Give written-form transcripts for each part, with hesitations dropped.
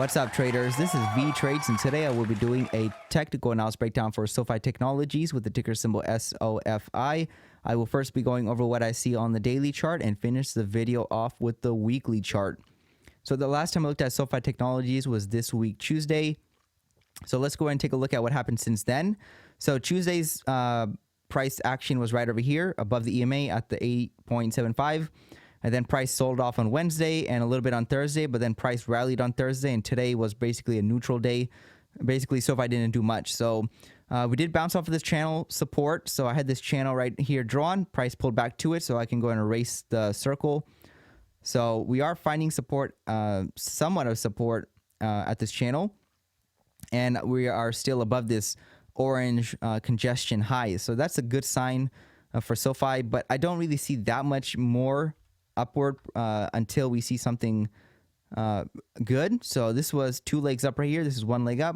What's up, traders? This is Vee Trades, and today I will be doing a technical analysis breakdown for SoFi Technologies with the ticker symbol SOFI. I will first be going over what I see on the daily chart and finish the video off with the weekly chart. So the last time I looked at SoFi Technologies was this week, Tuesday. So let's go ahead and take a look at what happened since then. So Tuesday's price action was right over here above the EMA at the 8.75. And then price sold off on Wednesday and a little bit on Thursday, but then price rallied on Thursday, and today was basically a neutral day. Basically, SoFi didn't do much. So we did bounce off of this channel support. So I had this channel right here drawn. Price pulled back to it, so I can go and erase the circle. So we are finding support, somewhat of support at this channel. And we are still above this orange congestion high. So that's a good sign for SoFi, but I don't really see that much more upward until we see something good. So this was two legs up right here. This is one leg up,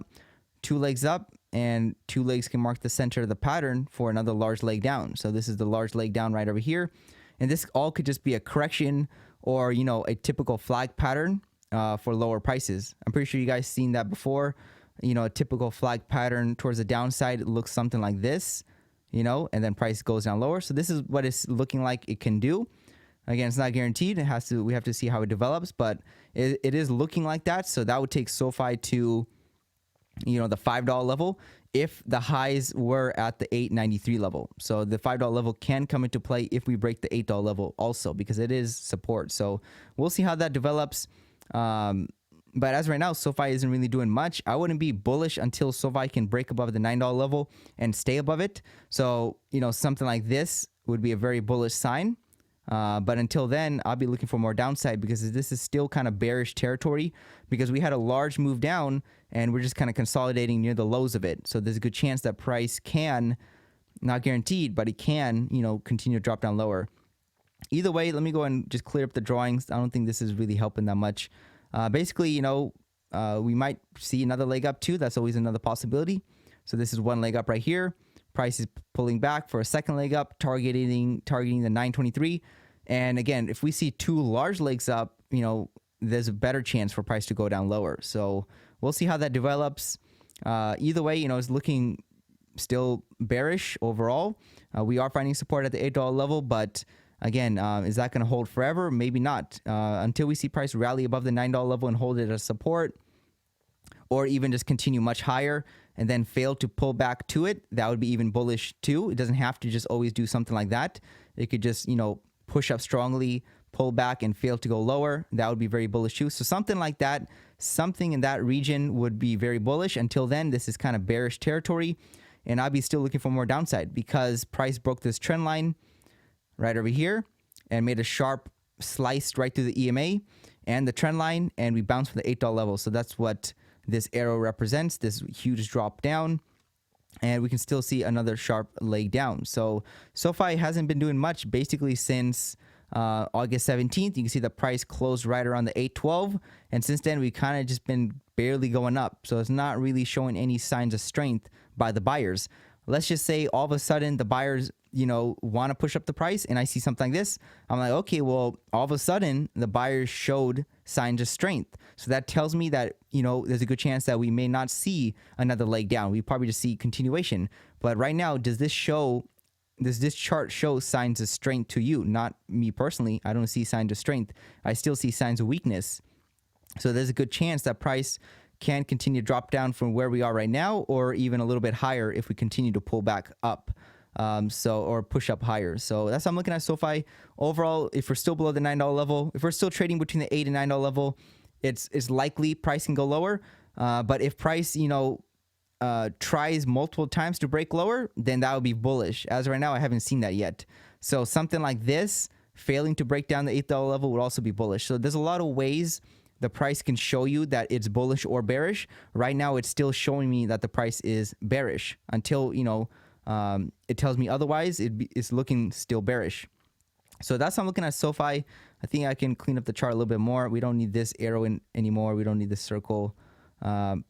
two legs up, and two legs can mark the center of the pattern for another large leg down. So this is the large leg down right over here. And this all could just be a correction or, you know, a typical flag pattern for lower prices. I'm pretty sure you guys seen that before. You know, a typical flag pattern towards the downside, it looks something like this, you know, and then price goes down lower. So this is what it's looking like it can do. Again, it's not guaranteed. We have to see how it develops, but it is looking like that. So that would take SoFi to, you know, the $5 level if the highs were at the $8.93 level. So the $5 level can come into play if we break the $8 level also, because it is support. So we'll see how that develops. But as right now, SoFi isn't really doing much. I wouldn't be bullish until SoFi can break above the $9 level and stay above it. So, you know, something like this would be a very bullish sign. But until then, I'll be looking for more downside, because this is still kind of bearish territory, because we had a large move down and we're just kind of consolidating near the lows of it. So there's a good chance that price can, not guaranteed, but it can, you know, continue to drop down lower. Either way, let me go and just clear up the drawings. I don't think this is really helping that much. Basically, you know, we might see another leg up too. That's always another possibility. So this is one leg up right here. Price is pulling back for a second leg up, targeting the 923. And again, if we see two large legs up, you know, there's a better chance for price to go down lower. So we'll see how that develops. Either way, you know, it's looking still bearish overall. We are finding support at the $8 level, but again, is that going to hold forever? Maybe not. Until we see price rally above the $9 level and hold it as support, or even just continue much higher and then fail to pull back to it, that would be even bullish too. It doesn't have to just always do something like that. It could just, you know, push up strongly, pull back, and fail to go lower. That would be very bullish too. So something like that, something in that region would be very bullish. Until then, this is kind of bearish territory, and I'll be still looking for more downside, because price broke this trend line right over here and made a sharp slice right through the EMA and the trend line, and we bounced from the $8 level. So that's what this arrow represents, this huge drop down, and we can still see another sharp leg down. So SoFi hasn't been doing much basically since August 17th. You can see the price closed right around the 812, and since then we kind of just been barely going up. So it's not really showing any signs of strength by the buyers. Let's just say all of a sudden the buyers, you know, want to push up the price, and I see something like this. I'm like, okay, well, all of a sudden the buyers showed signs of strength. So that tells me that, you know, there's a good chance that we may not see another leg down. We probably just see continuation. But right now, does this chart show signs of strength to you? Not me personally. I don't see signs of strength. I still see signs of weakness. So there's a good chance that price can continue to drop down from where we are right now, or even a little bit higher if we continue to pull back up. Or push up higher. So that's how I'm looking at SoFi. Overall, if we're still below the $9 level, if we're still trading between the $8 and $9 level, it's likely price can go lower. But if price, you know, tries multiple times to break lower, then that would be bullish. As of right now, I haven't seen that yet. So something like this, failing to break down the $8 level, would also be bullish. So there's a lot of ways the price can show you that it's bullish or bearish. Right now, it's still showing me that the price is bearish until, you know, it tells me otherwise. It's looking still bearish. So that's how I'm looking at SoFi. I think I can clean up the chart a little bit more. We don't need this arrow anymore. We don't need this circle. And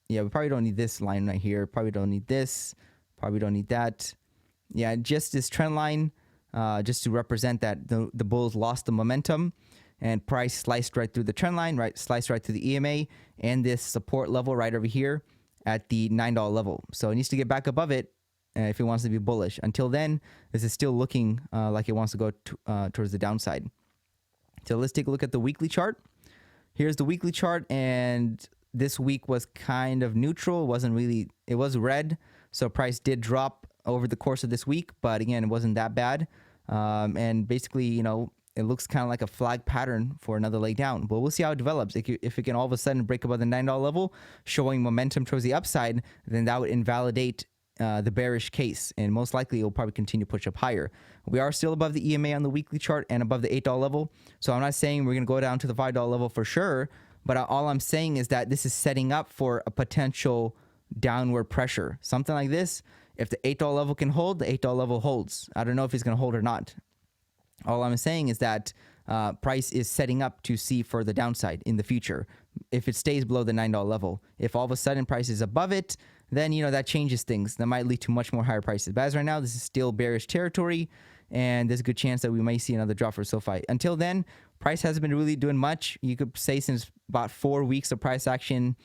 yeah, we probably don't need this line right here. Probably don't need this. Probably don't need that. Yeah, just this trend line, just to represent that the bulls lost the momentum. and price sliced right through the trend line, right, sliced right through the EMA and this support level right over here at the $9 level. So it needs to get back above it if it wants to be bullish. Until then, this is still looking like it wants to go towards the downside. So let's take a look at the weekly chart. Here's the weekly chart, and this week was kind of neutral. It wasn't really, it was red. So price did drop over the course of this week, but again, it wasn't that bad. And basically, you know, it looks kind of like a flag pattern for another leg down. But we'll see how it develops. If it can all of a sudden break above the $9 level, showing momentum towards the upside, then that would invalidate the bearish case, and most likely it will probably continue to push up higher. We are still above the EMA on the weekly chart and above the $8 level. So I'm not saying we're going to go down to the $5 level for sure, but all I'm saying is that this is setting up for a potential downward pressure. Something like this, if the $8 level can hold, the $8 level holds. I don't know if it's going to hold or not. All I'm saying is that price is setting up to see further downside in the future if it stays below the $9 level. If all of a sudden price is above it, then, you know, that changes things. That might lead to much more higher prices. But as right now, this is still bearish territory, and there's a good chance that we might see another drop for SoFi. Until then, price hasn't been really doing much. You could say since about 4 weeks of price action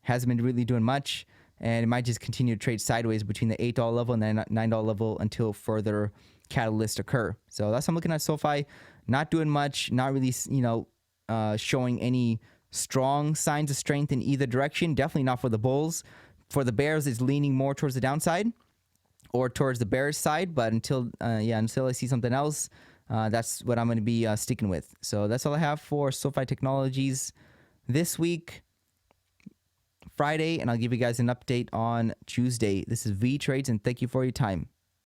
hasn't been really doing much, and it might just continue to trade sideways between the $8 level and the $9 level until further catalysts occur. So that's how I'm looking at SoFi. Not doing much, not really, you know, showing any strong signs of strength in either direction. Definitely not for the bulls. For the bears, it's leaning more towards the downside or towards the bearish side. But until I see something else, that's what I'm going to be sticking with. So that's all I have for SoFi Technologies this week, Friday, and I'll give you guys an update on Tuesday. This is Vee Trades, and thank you for your time.